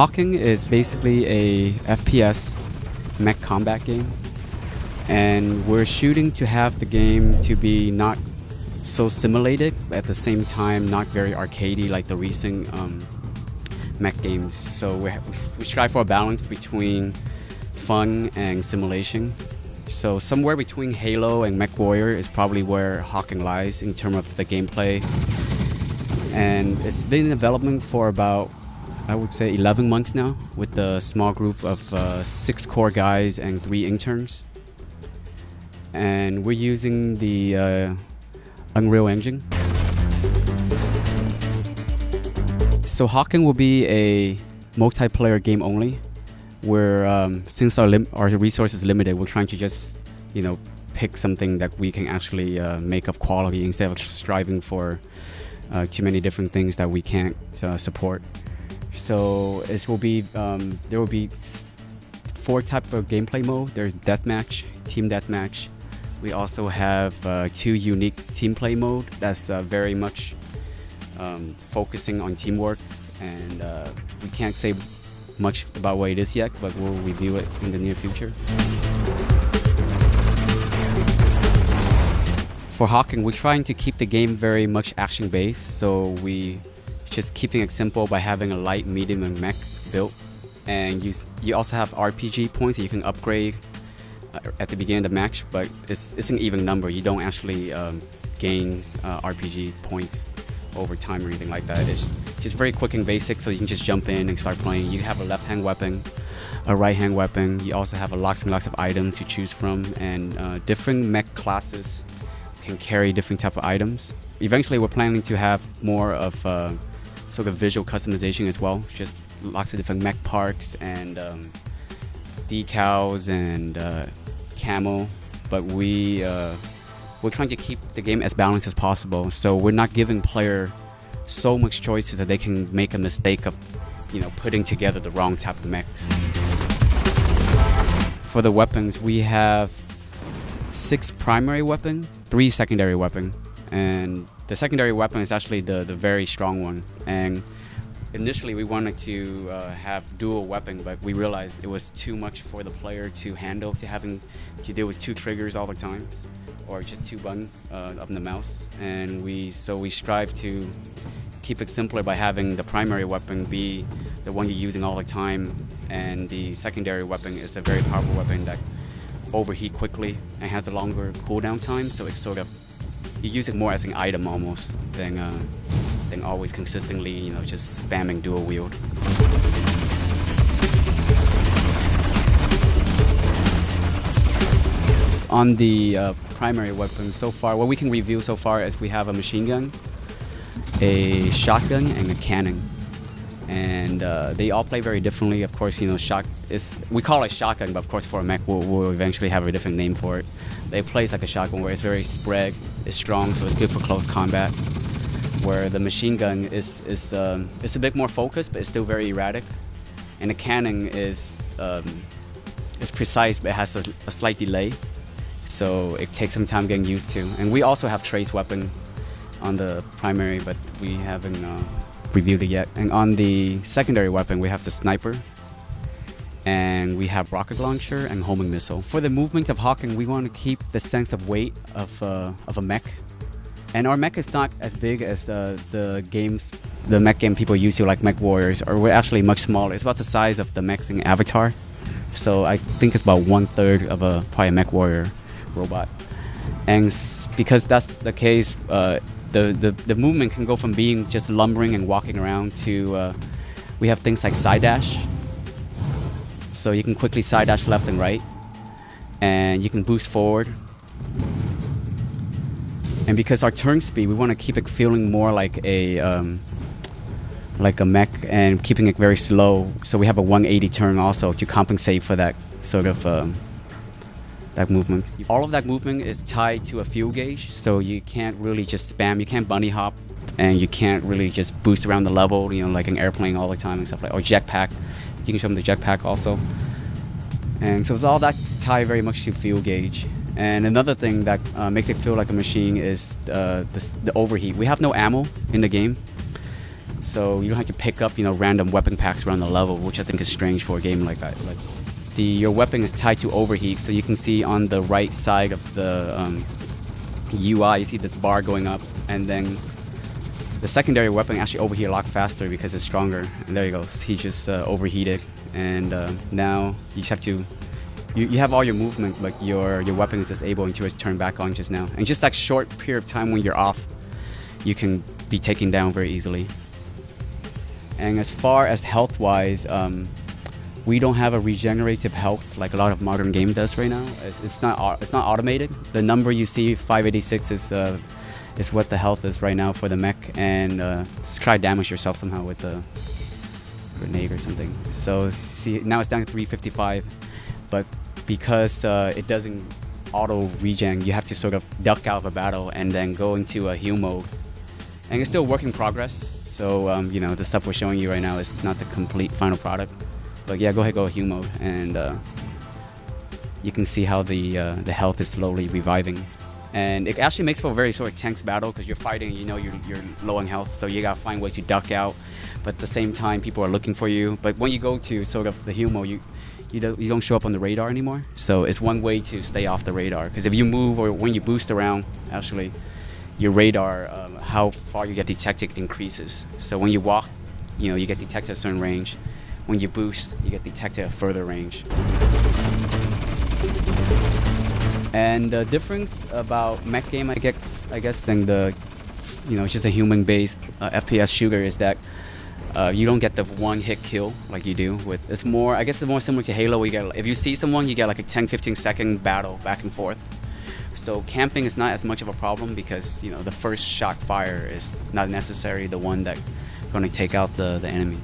Hawken is basically a FPS mech combat game, and we're shooting to have the game to be not so simulated, but at the same time not very arcadey like the recent mech games. So we strive for a balance between fun and simulation. So somewhere between Halo and MechWarrior is probably where Hawken lies in terms of the gameplay. And it's been in development for about, I would say, 11 months now, with a small group of 6 core guys and 3 interns. And we're using the Unreal Engine. So Hawken will be a multiplayer game only, where since our resources limited, we're trying to just pick something that we can actually make of quality instead of striving for too many different things that we can't support. So it will be there will be 4 types of gameplay mode. There's deathmatch, team deathmatch. We also have 2 unique team play mode that's very much focusing on teamwork, and we can't say much about what it is yet, but we'll review it in the near future. For Hawken, we're trying to keep the game very much action-based, so we just keeping it simple by having a light, medium, and mech build. And you also have RPG points that you can upgrade at the beginning of the match, but it's an even number. You don't actually gain RPG points over time or anything like that. It's just very quick and basic, so you can just jump in and start playing. You have a left-hand weapon, a right-hand weapon. You also have lots and lots of items to choose from, and different mech classes can carry different type of items. Eventually, we're planning to have more of sort of visual customization as well. Just lots of different mech parts and decals and camo. But we're trying to keep the game as balanced as possible. So we're not giving player so much choices that they can make a mistake of, putting together the wrong type of mechs. For the weapons, we have 6 primary weapons, 3 secondary weapons, and the secondary weapon is actually the very strong one. And initially we wanted to have dual weapon, but we realized it was too much for the player to handle, having to deal with 2 triggers all the time, or just 2 buttons of the mouse. And we strive to keep it simpler by having the primary weapon be the one you're using all the time, and the secondary weapon is a very powerful weapon that overheat quickly and has a longer cooldown time, so it's sort of, you use it more as an item almost than always consistently just spamming dual wield. On the primary weapon so far, what we can review so far is we have a machine gun, a shotgun, and a cannon. And they all play very differently. Of course, we call it shotgun, but of course for a mech we'll eventually have a different name for it. They play like a shotgun, where it's very spread, it's strong, so it's good for close combat. Where the machine gun is a bit more focused, but it's still very erratic. And the cannon is precise, but it has a slight delay, so it takes some time getting used to. And we also have trace weapon on the primary, but we haven't reviewed it yet. And on the secondary weapon, we have the sniper, and we have rocket launcher and homing missile. For the movement of Hawken, we want to keep the sense of weight of a mech. And our mech is not as big as the mech game people used to, like MechWarriors, or we're actually much smaller. It's about the size of the mechs in Avatar. So I think it's about 1/3 of probably a MechWarrior robot. And because that's the case, the movement can go from being just lumbering and walking around to we have things like side dash, so you can quickly side dash left and right, and you can boost forward. And because our turn speed, we want to keep it feeling more like a mech, and keeping it very slow, so we have a 180 turn also to compensate for that sort of that movement. All of that movement is tied to a fuel gauge, so you can't really just spam, you can't bunny hop, and you can't really just boost around the level, like an airplane all the time and stuff like, or jetpack. You can show them the jetpack also. And so it's all that tied very much to fuel gauge. And another thing that makes it feel like a machine is the overheat. We have no ammo in the game, So you don't have to pick up, random weapon packs around the level, which I think is strange for a game like that. Like your weapon is tied to overheat, so you can see on the right side of the UI, you see this bar going up, and then the secondary weapon actually overheat a lot faster because it's stronger. And there you go, he just overheated, and now you just have to. You have all your movement, but your weapon is disabled until it's turned back on just now. And just that short period of time when you're off, you can be taken down very easily. And as far as health-wise, we don't have a regenerative health like a lot of modern game does right now. It's not automated. The number you see, 586, is what the health is right now for the mech. And just try to damage yourself somehow with a grenade or something. So see, now it's down to 355. But because it doesn't auto regen, you have to sort of duck out of a battle and then go into a heal mode. And it's still a work in progress, so the stuff we're showing you right now is not the complete final product. But yeah, go ahead, go heal mode, and you can see how the health is slowly reviving. And it actually makes for a very sort of tense battle because you're fighting, you're low on health, so you gotta find ways to duck out. But at the same time, people are looking for you. But when you go to sort of the heal mode, you don't show up on the radar anymore. So it's one way to stay off the radar. Because if you move or when you boost around, actually, your radar, how far you get detected increases. So when you walk, you get detected at a certain range. When you boost, you get detected at a further range. And the difference about mech game, I guess, than the, just a human-based FPS shooter is that you don't get the one-hit kill like you do with. It's more, I guess, it's more similar to Halo. Where you get, if you see someone, you get like a 10-15 second battle back and forth. So camping is not as much of a problem because the first shot fire is not necessarily the one that's going to take out the enemy.